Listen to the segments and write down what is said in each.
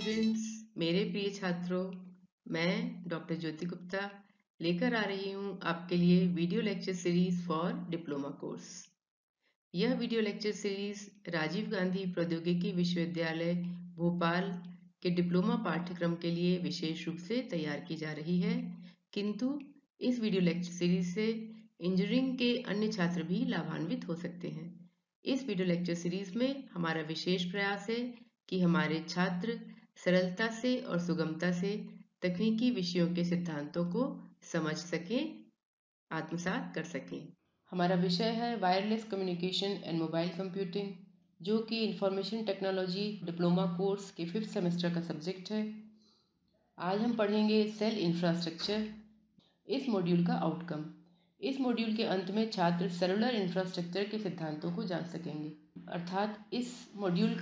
Students, मेरे प्रिय छात्रों, मैं डॉक्टर ज्योति गुप्ता लेकर आ रही हूँ आपके लिए video lecture series for diploma course. यह video lecture series Rajiv Gandhi प्रौद्योगिकी विश्वविद्यालय भोपाल के डिप्लोमा पाठ्यक्रम के लिए विशेष रूप से तैयार की जा रही है, किंतु इस वीडियो लेक्चर सीरीज से इंजीनियरिंग के अन्य छात्र भी लाभान्वित हो सकते हैं। इस वीडियो लेक्चर सीरीज में हमारा विशेष प्रयास है कि हमारे छात्र सरलता से और सुगमता से तकनीकी विषयों के सिद्धांतों को समझ सकें, आत्मसात कर सकें। हमारा विषय है wireless communication and mobile computing, जो कि इंफॉर्मेशन टेक्नोलॉजी डिप्लोमा कोर्स के 5th सेमेस्टर का सब्जेक्ट है। आज हम पढ़ेंगे सेल इंफ्रास्ट्रक्चर, इस मॉड्यूल का आउटकम। इस मॉड्यूल के अंत में छात्र सेलुलर इंफ्रास्ट्रक्चर के सिद्धांतों को जान सकेंगे। अर्थात इस मॉड्यूल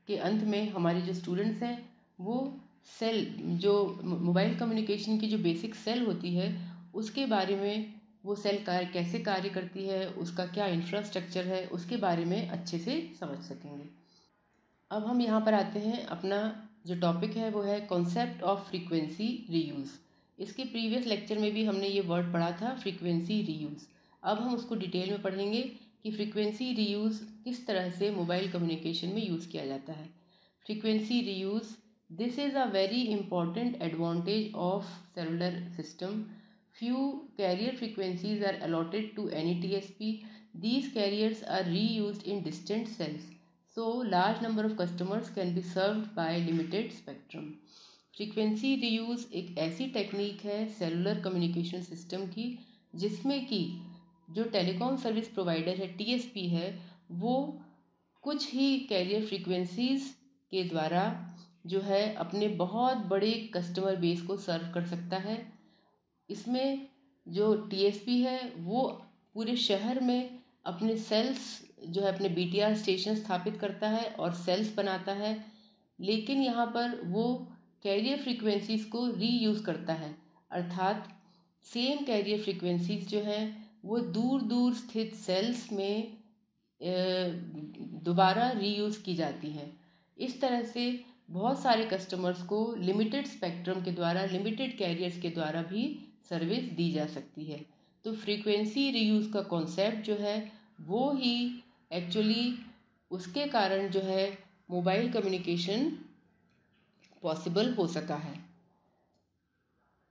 के अंत में हमारे जो स्टूडेंट्स हैं वो सेल, जो मोबाइल कम्युनिकेशन की जो बेसिक सेल होती है उसके बारे में, वो सेल कैसे कार्य करती है, उसका क्या इंफ्रास्ट्रक्चर है, उसके बारे में अच्छे से समझ सकेंगे। अब हम यहाँ पर आते हैं, अपना जो टॉपिक है वो है कॉन्सेप्ट ऑफ फ्रीक्वेंसी रीयूज़। इसके प्रीवियस लेक्चर में भी हमने ये वर्ड पढ़ा था, फ्रीक्वेंसी रीयूज़। अब हम उसको डिटेल में पढ़ेंगे कि फ्रीक्वेंसी रीयूज़ किस तरह से मोबाइल कम्युनिकेशन में यूज़ किया जाता है। Frequency reuse, this is a very important advantage of cellular system. Few carrier frequencies are allotted to any TSP. These carriers are reused in distant cells, so large number of customers can be served by limited spectrum. Frequency reuse एक ऐसी technique है cellular communication system की जिसमें कि जो telecom service provider है, TSP है, वो कुछ ही कैरियर फ्रीक्वेंसीज के द्वारा जो है अपने बहुत बड़े कस्टमर बेस को सर्व कर सकता है। इसमें जो टीएसपी है वो पूरे शहर में अपने सेल्स जो है, अपने बीटीआर स्टेशन स्थापित करता है और सेल्स बनाता है, लेकिन यहाँ पर वो कैरियर फ्रीक्वेंसीज को रीयूज़ करता है। अर्थात सेम कैरियर फ्रीक्वेंसीज जो है वो दूर दूर स्थित सेल्स में दोबारा रीयूज़ की जाती हैं। इस तरह से बहुत सारे कस्टमर्स को लिमिटेड स्पेक्ट्रम के द्वारा, लिमिटेड कैरियर्स के द्वारा भी सर्विस दी जा सकती है। तो फ्रीक्वेंसी रीयूज़ का कॉन्सेप्ट जो है वो ही एक्चुअली उसके कारण जो है मोबाइल कम्युनिकेशन पॉसिबल हो सका है।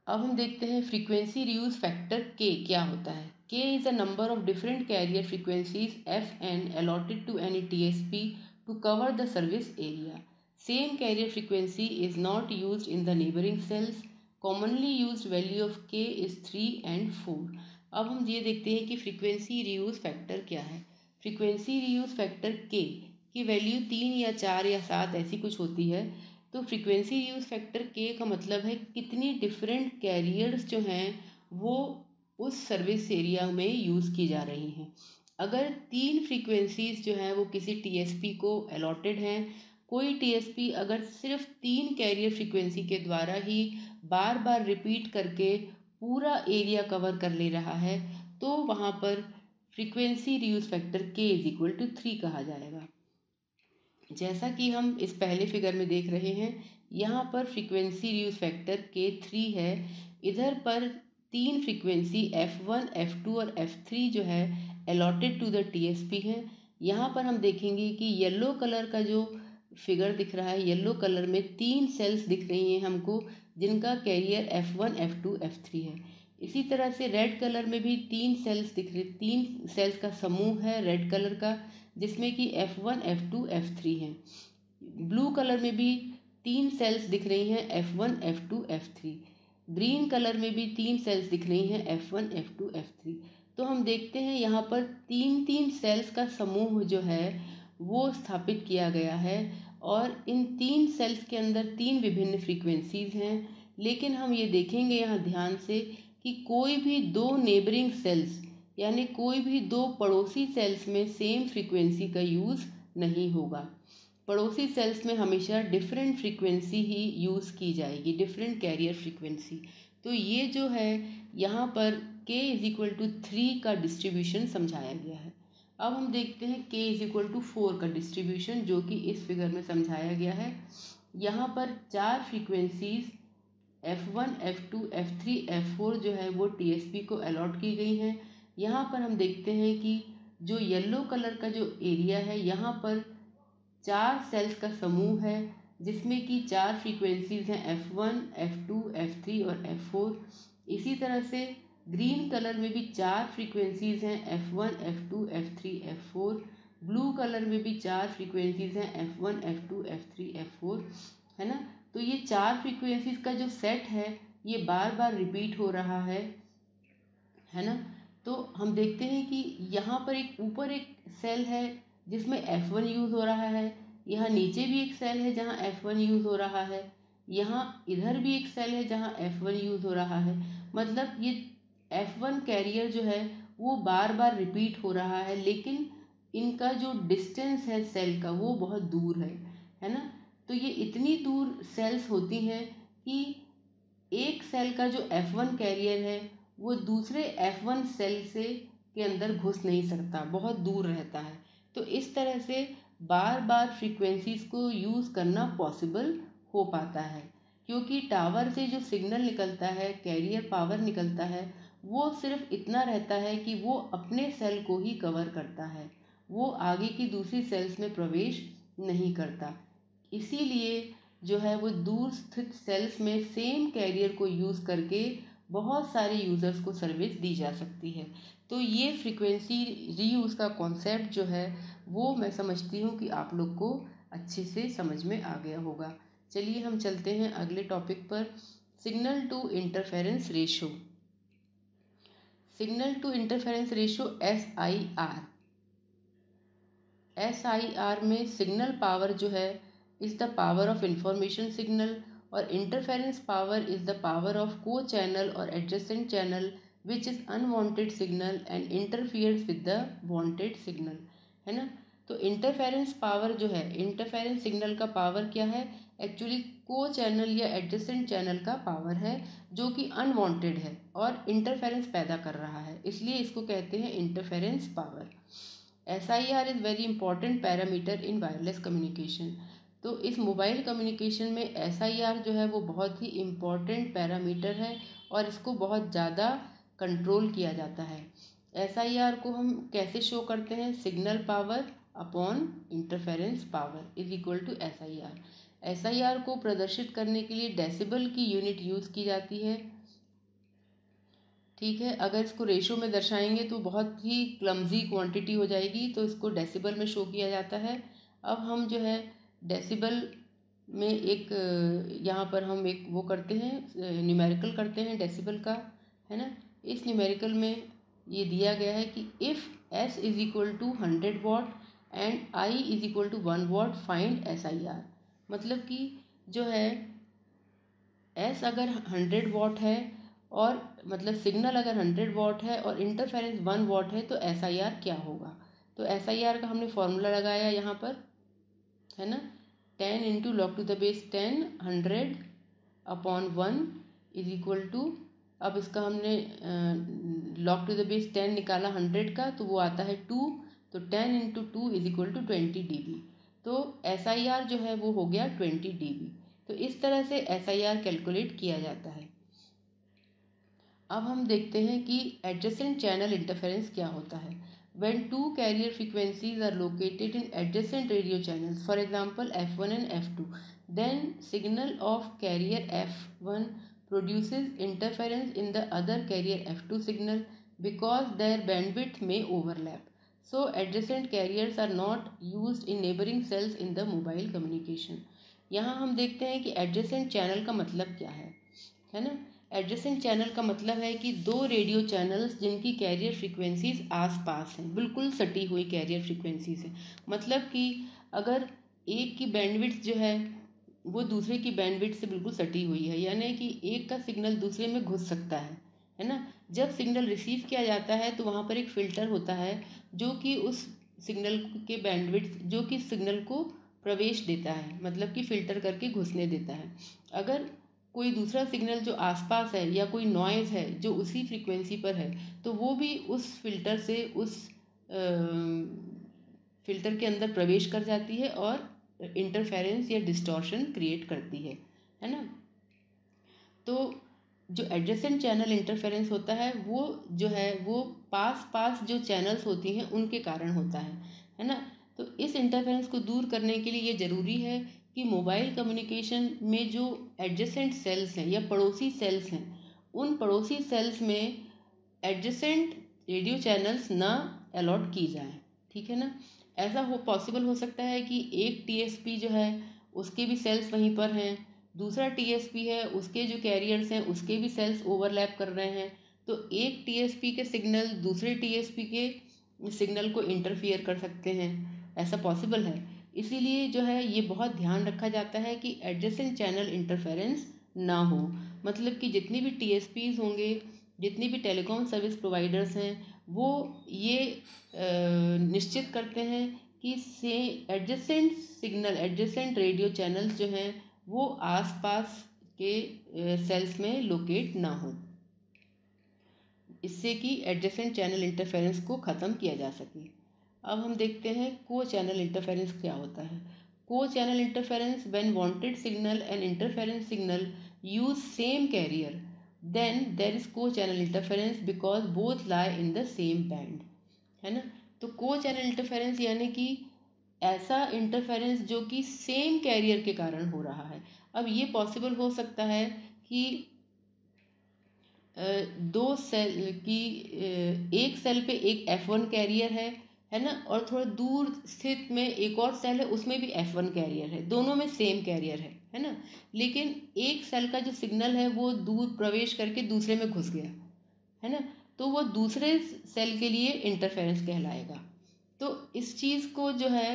अब हम देखते हैं फ्रीक्वेंसी रीयूज़ फैक्टर के क्या होता है। K is a number of different carrier frequencies FN allotted to any TSP to cover the service area. Same carrier frequency is not used in the neighboring cells. Commonly used value of K is 3 and 4. अब हम ये देखते हैं कि frequency reuse factor क्या है। Frequency reuse factor के की वैल्यू 3 या 4 या 7 ऐसी कुछ होती है। तो फ्रीक्वेंसी रीयूज़ फैक्टर के का मतलब है कितनी डिफरेंट कैरियर्स जो हैं वो उस सर्विस एरिया में यूज़ की जा रही हैं। अगर 3 फ्रीक्वेंसीज जो हैं वो किसी टीएसपी को अलॉटेड हैं, कोई टीएसपी अगर सिर्फ 3 कैरियर फ्रीक्वेंसी के द्वारा ही बार बार रिपीट करके पूरा एरिया कवर कर ले रहा है, तो वहाँ पर फ्रीक्वेंसी रीयूज़ फैक्टर के इज इक्वल टू 3 कहा जाएगा। जैसा कि हम इस पहले फिगर में देख रहे हैं, यहाँ पर फ्रीक्वेंसी रीयूज़ फैक्टर के 3 है। इधर पर 3 फ्रीक्वेंसी F1, F2 और F3 जो है अलॉटेड टू द टीएसपी है। यहाँ पर हम देखेंगे कि येलो कलर का जो फिगर दिख रहा है, येलो कलर में 3 सेल्स दिख रही हैं हमको, जिनका कैरियर F1, F2, F3 है। इसी तरह से रेड कलर में भी 3 सेल्स दिख रही, 3 सेल्स का समूह है रेड कलर का, जिसमें कि F1, F2, F3 हैं। ब्लू कलर में भी 3 सेल्स दिख रही हैं, F1, F2, F3। Green colour में भी 3 सेल्स दिख रही हैं, F1, F2, F3। तो हम देखते हैं यहाँ पर 3 सेल्स का समूह जो है वो स्थापित किया गया है, और इन 3 सेल्स के अंदर 3 विभिन्न फ्रीक्वेंसीज हैं। लेकिन हम ये देखेंगे यहाँ ध्यान से कि कोई भी 2 नेबरिंग सेल्स, यानी कोई भी 2 पड़ोसी सेल्स में सेम फ्रीक्वेंसी का यूज़ नहीं होगा। पड़ोसी सेल्स में हमेशा डिफरेंट फ्रीक्वेंसी ही यूज़ की जाएगी, डिफरेंट कैरियर फ्रीक्वेंसी। तो ये जो है यहाँ पर k इज इक्वल टू 3 का डिस्ट्रीब्यूशन समझाया गया है। अब हम देखते हैं k इज इक्वल टू 4 का डिस्ट्रीब्यूशन, जो कि इस फिगर में समझाया गया है। यहाँ पर 4 frequencies F1, F2, F3, F4 जो है वो TSP को अलॉट की गई हैं। यहाँ पर हम देखते हैं कि जो येलो कलर का जो एरिया है यहाँ पर 4 सेल्स का समूह है, जिसमें कि 4 फ्रीक्वेंसीज हैं F1, F2, F3 और F4। इसी तरह से ग्रीन कलर में भी 4 फ्रीक्वेंसीज हैं F1, F2, F3, F4। Blue colour में भी 4 फ्रीक्वेंसीज हैं F1, F2, F3, F4, है ना। तो ये 4 फ्रीक्वेंसीज का जो सेट है ये बार बार रिपीट हो रहा है ना। तो हम देखते हैं कि यहाँ पर एक ऊपर एक सेल है जिसमें F1 यूज़ हो रहा है, यहाँ नीचे भी एक सेल है जहाँ F1 यूज़ हो रहा है, यहाँ इधर भी एक सेल है जहाँ F1 यूज़ हो रहा है। मतलब ये F1 कैरियर जो है वो बार बार रिपीट हो रहा है, लेकिन इनका जो डिस्टेंस है सेल का वो बहुत दूर है ना। तो ये इतनी दूर सेल्स होती हैं कि एक सेल का जो F1 कैरियर है वो दूसरे F1 सेल से के अंदर घुस नहीं सकता, बहुत दूर रहता है। तो इस तरह से बार बार फ्रीक्वेंसीज को यूज़ करना पॉसिबल हो पाता है, क्योंकि टावर से जो सिग्नल निकलता है, कैरियर पावर निकलता है, वो सिर्फ इतना रहता है कि वो अपने सेल को ही कवर करता है, वो आगे की दूसरी सेल्स में प्रवेश नहीं करता। इसीलिए जो है वो दूर स्थित सेल्स में सेम कैरियर को यूज़ करके बहुत सारे यूज़र्स को सर्विस दी जा सकती है। तो ये फ्रीक्वेंसी रीयूज़ का कॉन्सेप्ट जो है वो मैं समझती हूँ कि आप लोग को अच्छे से समझ में आ गया होगा। चलिए हम चलते हैं अगले टॉपिक पर, signal to interference ratio. Signal to interference ratio SIR में सिग्नल पावर जो है is the power of information signal, और interference power is the power of co channel और adjacent channel which is unwanted signal and interferes with the wanted signal, है ना। तो interference power जो है, इंटरफेरेंस सिग्नल का पावर क्या है, एक्चुअली को चैनल या एडजेसेंट चैनल का पावर है जो कि अनवांटेड है और इंटरफेरेंस पैदा कर रहा है, इसलिए इसको कहते हैं interference power. SIR is very important parameter in wireless communication. तो इस मोबाइल कम्युनिकेशन में SIR जो है वो बहुत ही इम्पॉर्टेंट पैरामीटर है और इसको बहुत ज़्यादा कंट्रोल किया जाता है। SIR को हम कैसे शो करते हैं, signal power upon interference power is equal to SIR। SIR को प्रदर्शित करने के लिए डेसिबल की यूनिट यूज़ की जाती है, ठीक है। अगर इसको रेशो में दर्शाएंगे तो बहुत ही क्लमजी क्वांटिटी हो जाएगी, तो इसको डेसिबल में शो किया जाता है। अब हम जो है डेसिबल में एक यहाँ पर हम एक वो करते हैं, न्यूमेरिकल करते हैं डेसिबल का, है ना। इस न्यूमेरिकल में ये दिया गया है कि if S is equal to 100 watt and I is equal to 1 watt find SIR। मतलब कि जो है S अगर 100 वाट है और मतलब सिग्नल अगर 100 वाट है और इंटरफेरेंस 1 वाट है तो SIR क्या होगा। तो SIR का हमने फॉर्मूला लगाया यहाँ पर, है ना। 10 into log to the base 10 100 upon 1 is equal to, अब इसका हमने लॉग टू द बेस 10 निकाला 100 का तो वो आता है 2, तो 10 into 2 is equal to 20 dB। तो SIR जो है वो हो गया 20 dB। तो इस तरह से SIR कैलकुलेट किया जाता है। अब हम देखते हैं कि एडजेसेंट चैनल इंटरफेरेंस क्या होता है। When two carrier frequencies are located in adjacent radio channels, for example F1 and F2, then signal of carrier F1 produces interference in the other carrier F2 signal because their bandwidth may overlap. So adjacent carriers are not used in neighboring cells in the mobile communication. यहाँ हम देखते हैं कि adjacent channel का मतलब क्या है ना। एडजेसेंट चैनल का मतलब है कि दो रेडियो चैनल्स जिनकी कैरियर फ्रीक्वेंसीज आसपास हैं, बिल्कुल सटी हुई कैरियर फ्रीक्वेंसीज हैं। मतलब कि अगर एक की बैंडविड्थ जो है वो दूसरे की बैंडविड्थ से बिल्कुल सटी हुई है, यानी कि एक का सिग्नल दूसरे में घुस सकता है ना। जब सिग्नल रिसीव किया जाता है तो वहाँ पर एक फ़िल्टर होता है जो कि उस सिग्नल के बैंडविड्थ जो कि सिग्नल को प्रवेश देता है, मतलब कि फ़िल्टर करके घुसने देता है। अगर कोई दूसरा सिग्नल जो आसपास है या कोई नॉइज़ है जो उसी फ्रीक्वेंसी पर है तो वो भी उस फिल्टर से उस फिल्टर के अंदर प्रवेश कर जाती है और इंटरफेरेंस या डिस्टॉर्शन क्रिएट करती है ना। तो जो एडजेसेंट चैनल इंटरफेरेंस होता है वो जो है वो पास जो चैनल्स होती हैं उनके कारण होता है ना। तो इस इंटरफेरेंस को दूर करने के लिए ये ज़रूरी है कि मोबाइल कम्युनिकेशन में जो एडजेसेंट सेल्स हैं या पड़ोसी सेल्स हैं, उन पड़ोसी सेल्स में एडजेसेंट रेडियो चैनल्स ना अलॉट की जाएं, ठीक है ना। ऐसा पॉसिबल हो सकता है कि एक टीएसपी जो है उसके भी सेल्स वहीं पर हैं, दूसरा टीएसपी है उसके जो कैरियर्स हैं उसके भी सेल्स ओवरलैप कर रहे हैं, तो एक टीएसपी के सिग्नल दूसरे टीएसपी के सिग्नल को इंटरफियर कर सकते हैं, ऐसा पॉसिबल है। इसीलिए जो है ये बहुत ध्यान रखा जाता है कि एडजेसेंट चैनल इंटरफेरेंस ना हो। मतलब कि जितनी भी टीएसपीज होंगे, जितनी भी टेलीकॉम सर्विस प्रोवाइडर्स हैं, वो ये निश्चित करते हैं कि से adjacent signal adjacent radio channels जो हैं वो आसपास के सेल्स में लोकेट ना हो, इससे कि एडजेसेंट चैनल इंटरफेरेंस को ख़त्म किया जा सके। अब हम देखते हैं को चैनल इंटरफेरेंस क्या होता है। Co channel interference when wanted signal and interference signal use same carrier, then there is co channel interference because both lie in the same band, है ना। तो को चैनल इंटरफेरेंस यानी कि ऐसा इंटरफेरेंस जो कि सेम कैरियर के कारण हो रहा है। अब ये पॉसिबल हो सकता है कि दो सेल की एक सेल पे एक F1 कैरियर है ना, और थोड़ा दूर स्थित में एक और सेल है उसमें भी F1 कैरियर है, दोनों में सेम कैरियर है ना। लेकिन एक सेल का जो सिग्नल है वो दूर प्रवेश करके दूसरे में घुस गया, है ना, तो वो दूसरे सेल के लिए इंटरफेरेंस कहलाएगा। तो इस चीज़ को जो है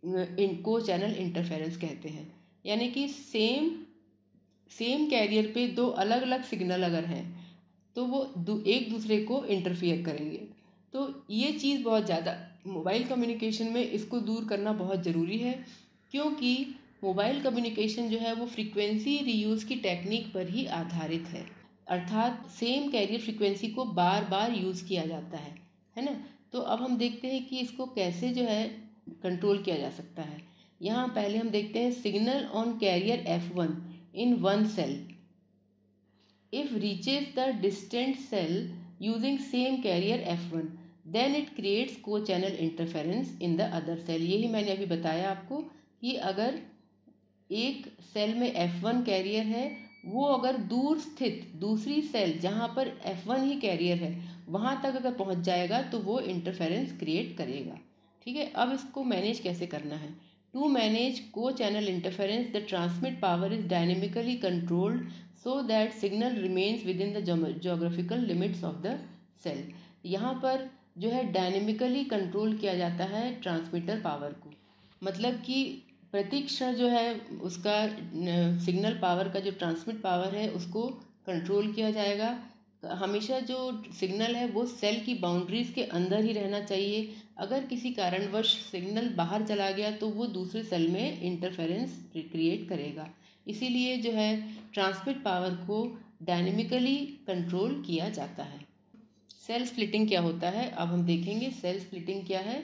इनको चैनल इंटरफेरेंस कहते हैं। यानी कि सेम कैरियर पे दो अलग अलग सिग्नल अगर हैं तो वो एक दूसरे को इंटरफियर करेंगे। तो ये चीज़ बहुत ज़्यादा मोबाइल कम्युनिकेशन में इसको दूर करना बहुत ज़रूरी है, क्योंकि मोबाइल कम्युनिकेशन जो है वो फ्रीक्वेंसी रीयूज़ की टेक्निक पर ही आधारित है, अर्थात सेम कैरियर फ्रीक्वेंसी को बार बार यूज़ किया जाता है ना। तो अब हम देखते हैं कि इसको कैसे जो है कंट्रोल किया जा सकता है। यहाँ पहले हम देखते हैं signal on carrier F1 in one cell if reaches the distant cell using same carrier F1 then it creates co-channel interference in the other cell। यही मैंने अभी बताया आपको कि अगर एक सेल में F1 कैरियर है, वो अगर दूर स्थित दूसरी सेल जहाँ पर F1 ही कैरियर है वहाँ तक अगर पहुँच जाएगा तो वो इंटरफेरेंस क्रिएट करेगा, ठीक है। अब इसको मैनेज कैसे करना है। टू मैनेज को channel interference the transmit power is dynamically controlled so that signal remains within the geographical limits of the cell. यहाँ पर जो है डायनेमिकली कंट्रोल किया जाता है ट्रांसमीटर पावर को, मतलब कि प्रति क्षण जो है उसका सिग्नल पावर का जो ट्रांसमिट पावर है उसको कंट्रोल किया जाएगा। हमेशा जो सिग्नल है वो सेल की बाउंड्रीज के अंदर ही रहना चाहिए। अगर किसी कारणवश सिग्नल बाहर चला गया तो वो दूसरे सेल में इंटरफेरेंस क्रिएट करेगा। इसीलिए जो है ट्रांसमिट पावर को डायनेमिकली कंट्रोल किया जाता है। सेल स्प्लिटिंग क्या होता है, अब हम देखेंगे सेल स्प्लिटिंग क्या है।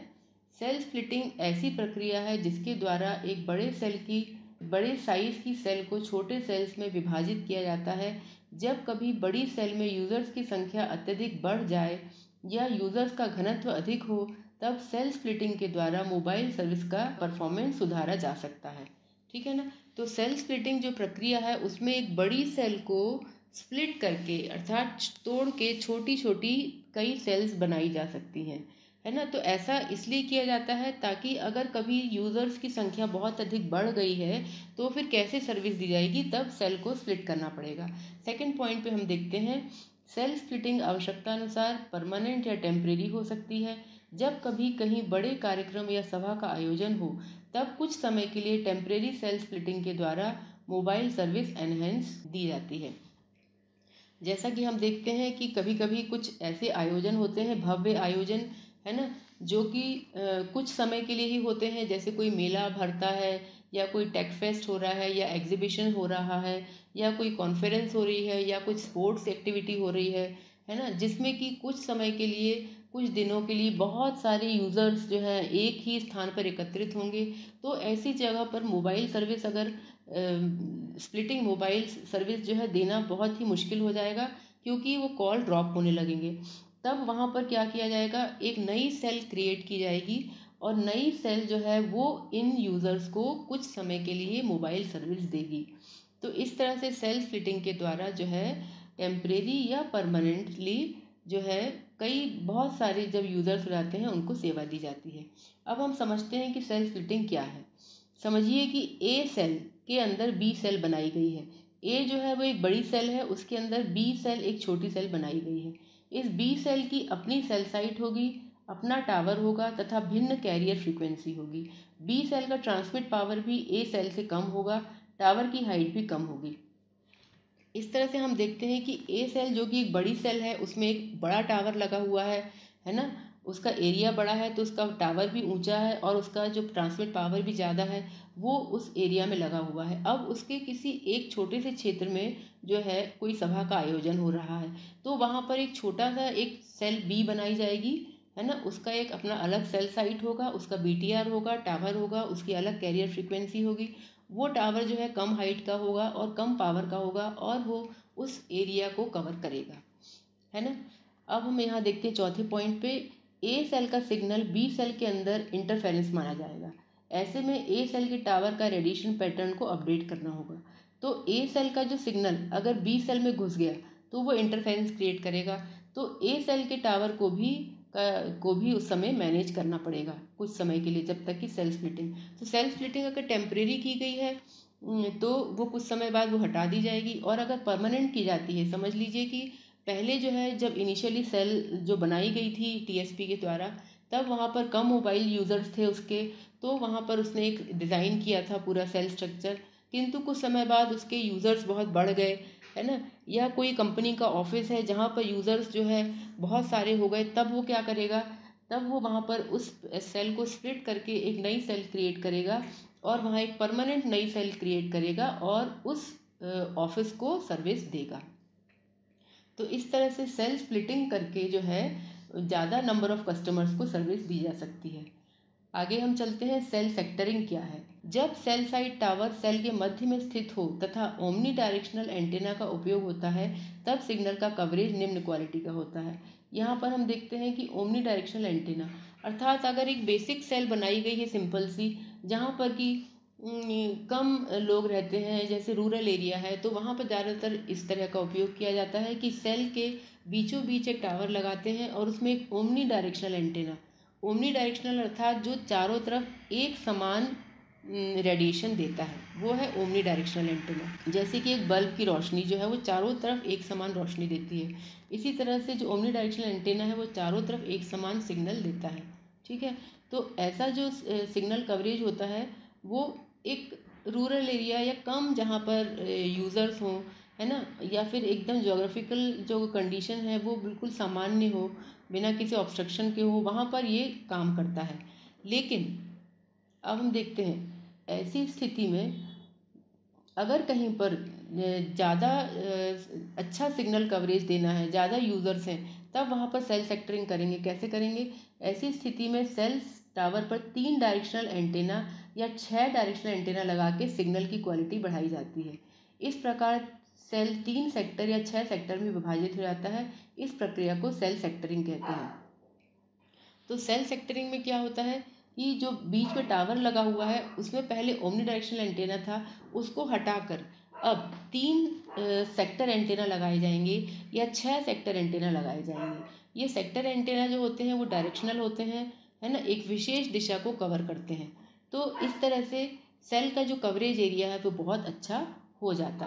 सेल स्प्लिटिंग ऐसी प्रक्रिया है जिसके द्वारा एक बड़े साइज की सेल को छोटे सेल्स में विभाजित किया जाता है। जब कभी बड़ी सेल में यूजर्स की संख्या अत्यधिक बढ़ जाए या यूजर्स का घनत्व अधिक हो तब सेल स्प्लिटिंग के द्वारा मोबाइल सर्विस का परफॉर्मेंस सुधारा जा सकता है, ठीक है ना। तो सेल स्प्लिटिंग जो प्रक्रिया है उसमें एक बड़ी सेल को स्प्लिट करके अर्थात तोड़ के छोटी छोटी कई सेल्स बनाई जा सकती हैं, है ना। तो ऐसा इसलिए किया जाता है ताकि अगर कभी यूज़र्स की संख्या बहुत अधिक बढ़ गई है तो फिर कैसे सर्विस दी जाएगी, तब सेल को स्प्लिट करना पड़ेगा। सेकंड पॉइंट पे हम देखते हैं सेल स्प्लिटिंग आवश्यकता अनुसार परमानेंट या टेम्परेरी हो सकती है। जब कभी कहीं बड़े कार्यक्रम या सभा का आयोजन हो तब कुछ समय के लिए टेम्परेरी सेल स्प्लिटिंग के द्वारा मोबाइल सर्विस एनहेंस दी जाती है। जैसा कि हम देखते हैं कि कभी कभी कुछ ऐसे आयोजन होते हैं, भव्य आयोजन, है ना, जो कि कुछ समय के लिए ही होते हैं, जैसे कोई मेला भरता है या कोई टेक फेस्ट हो रहा है या एग्जीबिशन हो रहा है या कोई कॉन्फ्रेंस हो रही है या कुछ स्पोर्ट्स एक्टिविटी हो रही है ना, जिसमें कि कुछ समय के लिए कुछ दिनों के लिए बहुत सारे यूज़र्स जो है एक ही स्थान पर एकत्रित होंगे, तो ऐसी जगह पर मोबाइल सर्विस अगर स्प्लिटिंग मोबाइल सर्विस जो है देना बहुत ही मुश्किल हो जाएगा, क्योंकि वो कॉल ड्रॉप होने लगेंगे। तब वहाँ पर क्या किया जाएगा, एक नई सेल क्रिएट की जाएगी और नई सेल जो है वो इन यूज़र्स को कुछ समय के लिए मोबाइल सर्विस देगी। तो इस तरह से सेल स्प्लिटिंग के द्वारा जो है टेम्परेरी या परमानेंटली जो है कई बहुत सारे जब यूज़र्स हो जाते हैं उनको सेवा दी जाती है। अब हम समझते हैं कि सेल स्प्लिटिंग क्या है। समझिए कि ए सेल के अंदर बी सेल बनाई गई है। ए जो है वो एक बड़ी सेल है, उसके अंदर बी सेल एक छोटी सेल बनाई गई है। इस बी सेल की अपनी सेल साइट होगी, अपना टावर होगा तथा भिन्न कैरियर फ्रीक्वेंसी होगी। बी सेल का ट्रांसमिट पावर भी ए सेल से कम होगा, टावर की हाइट भी कम होगी। इस तरह से हम देखते हैं कि ए सेल जो कि एक बड़ी सेल है, उसमें एक बड़ा टावर लगा हुआ है ना, उसका एरिया बड़ा है तो उसका टावर भी ऊंचा है और उसका जो ट्रांसमिट पावर भी ज़्यादा है, वो उस एरिया में लगा हुआ है। अब उसके किसी एक छोटे से क्षेत्र में जो है कोई सभा का आयोजन हो रहा है, तो वहाँ पर एक छोटा सा एक सेल बी बनाई जाएगी, है ना। उसका एक अपना अलग सेल साइट होगा, उसका बीटीआर होगा, टावर होगा, उसकी अलग कैरियर फ्रीक्वेंसी होगी। वो टावर जो है कम हाइट का होगा और कम पावर का होगा और वो उस एरिया को कवर करेगा, है ना। अब हम यहाँ देखते हैं चौथे पॉइंट पे, ए सेल का सिग्नल बी सेल के अंदर इंटरफेरेंस माना जाएगा। ऐसे में ए सेल के टावर का रेडिएशन पैटर्न को अपडेट करना होगा। तो ए सेल का जो सिग्नल अगर बी सेल में घुस गया तो वो इंटरफेरेंस क्रिएट करेगा। तो ए सेल के टावर को भी उस समय मैनेज करना पड़ेगा कुछ समय के लिए, जब तक कि सेल स्प्लिटिंग। तो सेल स्प्लिटिंग अगर टेम्परेरी की गई है तो वो कुछ समय बाद वो हटा दी जाएगी। और अगर परमानेंट की जाती है, समझ लीजिए कि पहले जो है जब इनिशियली सेल जो बनाई गई थी टीएसपी के द्वारा, तब वहाँ पर कम मोबाइल यूज़र्स थे उसके, तो वहाँ पर उसने एक डिज़ाइन किया था पूरा सेल स्ट्रक्चर, किंतु कुछ समय बाद उसके यूज़र्स बहुत बढ़ गए, है ना। या कोई कंपनी का ऑफिस है जहाँ पर यूज़र्स जो है बहुत सारे हो गए, तब वो क्या करेगा, तब वो वहाँ पर उस सेल को स्प्लिट करके एक नई सेल क्रिएट करेगा और वहाँ एक परमानेंट नई सेल क्रिएट करेगा और उस ऑफिस को सर्विस देगा। तो इस तरह से सेल स्प्लिटिंग करके जो है ज़्यादा नंबर ऑफ कस्टमर्स को सर्विस दी जा सकती है। आगे हम चलते हैं, सेल सेक्टरिंग क्या है। जब सेल साइट टावर सेल के मध्य में स्थित हो तथा ओमनी डायरेक्शनल एंटेना का उपयोग होता है, तब सिग्नल का कवरेज निम्न क्वालिटी का होता है। यहाँ पर हम देखते हैं कि ओमनी डायरेक्शनल एंटेना अर्थात अगर एक बेसिक सेल बनाई गई है सिंपल सी, जहाँ पर कि कम लोग रहते हैं, जैसे रूरल एरिया है, तो वहाँ पर ज़्यादातर इस तरह का उपयोग किया जाता है कि सेल के बीचों बीच एक टावर लगाते हैं और उसमें एक omni directional antenna, omni directional अर्थात जो चारों तरफ एक समान रेडिएशन देता है, वो है ओमनी डायरेक्शनल एंटेना। जैसे कि एक बल्ब की रोशनी जो है वो चारों तरफ एक समान रोशनी देती है, इसी तरह से जो ओमनी डायरेक्शनल एंटेना है वो चारों तरफ एक समान सिग्नल देता है। ठीक है, तो ऐसा जो सिग्नल कवरेज होता है वो एक रूरल एरिया या कम जहाँ पर यूज़र्स हों, है ना, या फिर एकदम जोग्राफिकल जो कंडीशन है वो बिल्कुल सामान्य हो, बिना किसी ऑब्स्ट्रक्शन के हो, वहाँ पर ये काम करता है। लेकिन अब हम देखते हैं ऐसी स्थिति में अगर कहीं पर ज़्यादा अच्छा सिग्नल कवरेज देना है, ज़्यादा यूज़र्स हैं, तब वहाँ पर सेल सेक्टरिंग करेंगे। कैसे करेंगे? ऐसी स्थिति में सेल टावर पर 3 डायरेक्शनल एंटेना या 6 डायरेक्शनल एंटेना लगा के सिग्नल की क्वालिटी बढ़ाई जाती है। इस प्रकार सेल 3 सेक्टर या 6 सेक्टर में विभाजित हो जाता है। इस प्रक्रिया को सेल सेक्टरिंग कहते हैं। तो सेल सेक्टरिंग में क्या होता है कि जो बीच में टावर लगा हुआ है उसमें पहले ओमनी डायरेक्शनल एंटेना था, उसको हटाकर अब 3 सेक्टर एंटेना लगाए जाएंगे या 6 सेक्टर एंटेना लगाए जाएंगे। ये सेक्टर एंटेना जो होते हैं वो डायरेक्शनल होते हैं, है ना, एक विशेष दिशा को कवर करते हैं। तो इस तरह से सेल का जो कवरेज एरिया है वो बहुत अच्छा हो जाता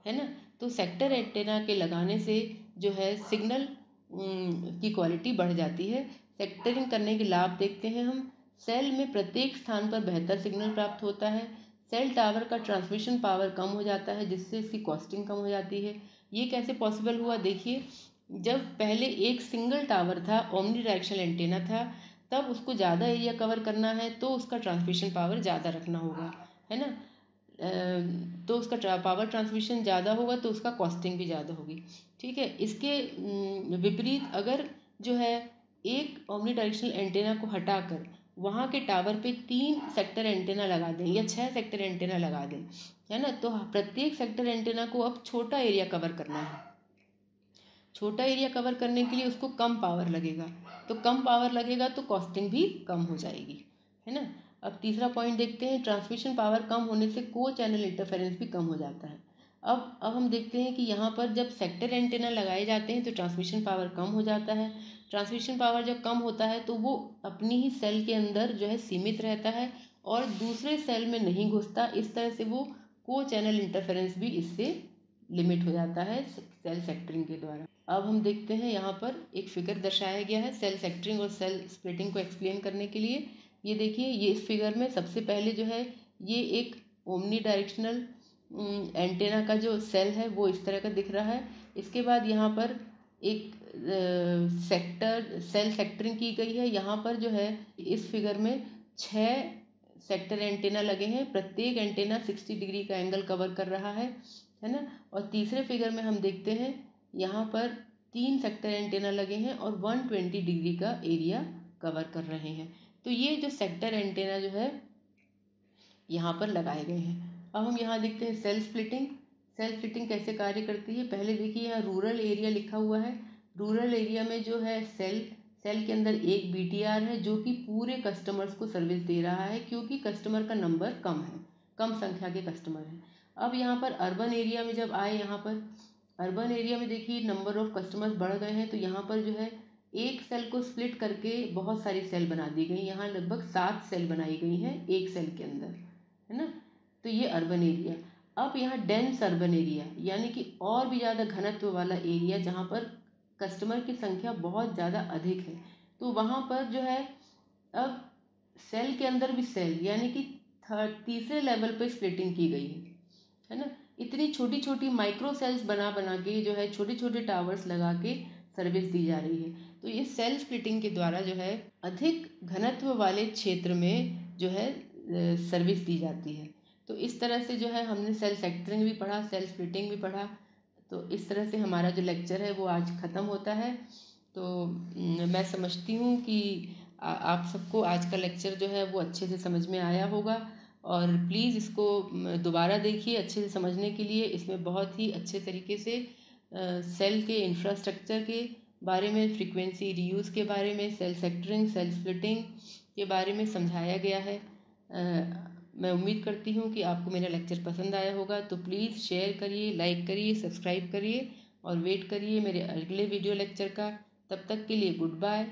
है ना। तो सेक्टर एंटेना के लगाने से जो है सिग्नल की क्वालिटी बढ़ जाती है। सेक्टरिंग करने के लाभ देखते हैं हम। सेल में प्रत्येक स्थान पर बेहतर सिग्नल प्राप्त होता है। सेल टावर का ट्रांसमिशन पावर कम हो जाता है, जिससे इसकी कॉस्टिंग कम हो जाती है। ये कैसे पॉसिबल हुआ? देखिए, जब पहले एक सिंगल टावर था, ओमनी डायरेक्शनल एंटेना था, तब उसको ज़्यादा एरिया कवर करना है तो उसका ट्रांसमिशन पावर ज़्यादा रखना होगा, है ना। तो उसका पावर ट्रांसमिशन ज़्यादा होगा तो उसका कॉस्टिंग भी ज़्यादा होगी। ठीक है, इसके विपरीत अगर जो है एक ओमनी डायरेक्शनल एंटेना को हटाकर वहाँ के टावर पे 3 सेक्टर एंटेना लगा दें या 6 सेक्टर एंटेना लगा दें, है ना, तो प्रत्येक सेक्टर एंटेना को अब छोटा एरिया कवर करना है। छोटा एरिया कवर करने के लिए उसको कम पावर लगेगा, तो कम पावर लगेगा तो कॉस्टिंग भी कम हो जाएगी, है ना। अब तीसरा पॉइंट देखते हैं, ट्रांसमिशन पावर कम होने से को चैनल इंटरफेरेंस भी कम हो जाता है। अब हम देखते हैं कि यहाँ पर जब सेक्टर एंटेना लगाए जाते हैं तो ट्रांसमिशन पावर कम हो जाता है। ट्रांसमिशन पावर जब कम होता है तो वो अपनी ही सेल के अंदर जो है सीमित रहता है और दूसरे सेल में नहीं घुसता। इस तरह से वो को चैनल इंटरफेरेंस भी इससे लिमिट हो जाता है सेल सेक्टरिंग के द्वारा। अब हम देखते हैं यहाँ पर एक फिगर दर्शाया गया है सेल सेक्टरिंग और सेल स्प्लिटिंग को एक्सप्लेन करने के लिए। ये देखिए, ये इस फिगर में सबसे पहले जो है ये एक ओमनी डायरेक्शनल एंटेना का जो सेल है वो इस तरह का दिख रहा है। इसके बाद यहाँ पर एक सेल सेक्टरिंग की गई है। यहाँ पर जो है इस फिगर में 6 सेक्टर एंटेना लगे हैं, प्रत्येक एंटेना 60 डिग्री का एंगल कवर कर रहा है ना। और तीसरे फिगर में हम देखते हैं यहाँ पर 3 सेक्टर एंटेना लगे हैं और 120 डिग्री का एरिया कवर कर रहे हैं। तो ये जो सेक्टर एंटेना जो है यहाँ पर लगाए गए हैं। अब हम यहाँ देखते हैं सेल स्प्लिटिंग। सेल स्प्लिटिंग कैसे कार्य करती है, पहले देखिए यहाँ रूरल एरिया लिखा हुआ है। रूरल एरिया में जो है सेल के अंदर एक BTR है जो कि पूरे कस्टमर्स को सर्विस दे रहा है, क्योंकि कस्टमर का नंबर कम है, कम संख्या के कस्टमर हैं। अब यहाँ पर अर्बन एरिया में जब आए, यहाँ पर अर्बन एरिया में देखिए नंबर ऑफ कस्टमर्स बढ़ गए हैं, तो यहाँ पर जो है एक सेल को स्प्लिट करके बहुत सारी सेल बना दी गई। यहाँ लगभग 7 सेल बनाई गई हैं एक सेल के अंदर, है ना। तो ये अर्बन एरिया। अब यहाँ डेंस अर्बन एरिया यानी कि और भी ज़्यादा घनत्व वाला एरिया जहाँ पर कस्टमर की संख्या बहुत ज़्यादा अधिक है, तो वहाँ पर जो है अब सेल के अंदर भी सेल यानी कि तीसरे लेवल पे स्प्लिटिंग की गई है ना। इतनी छोटी छोटी माइक्रो सेल्स बना बना के जो है छोटे छोटे टावर्स लगा के सर्विस दी जा रही है। तो ये सेल स्प्लिटिंग के द्वारा जो है अधिक घनत्व वाले क्षेत्र में जो है सर्विस दी जाती है। तो इस तरह से जो है हमने सेल सेक्टरिंग भी पढ़ा, सेल स्प्लिटिंग भी पढ़ा। तो इस तरह से हमारा जो लेक्चर है वो आज ख़त्म होता है। तो मैं समझती हूँ कि आप सबको आज का लेक्चर जो है वो अच्छे से समझ में आया होगा, और प्लीज़ इसको दोबारा देखिए अच्छे से समझने के लिए। इसमें बहुत ही अच्छे तरीके से सेल के इंफ्रास्ट्रक्चर के बारे में, फ्रीक्वेंसी रीयूज़ के बारे में, सेल सेक्टरिंग, सेल स्प्लिटिंग के बारे में समझाया गया है। मैं उम्मीद करती हूँ कि आपको मेरा लेक्चर पसंद आया होगा। तो प्लीज़ शेयर करिए, लाइक करिए, सब्सक्राइब करिए और वेट करिए मेरे अगले वीडियो लेक्चर का। तब तक के लिए गुड बाय।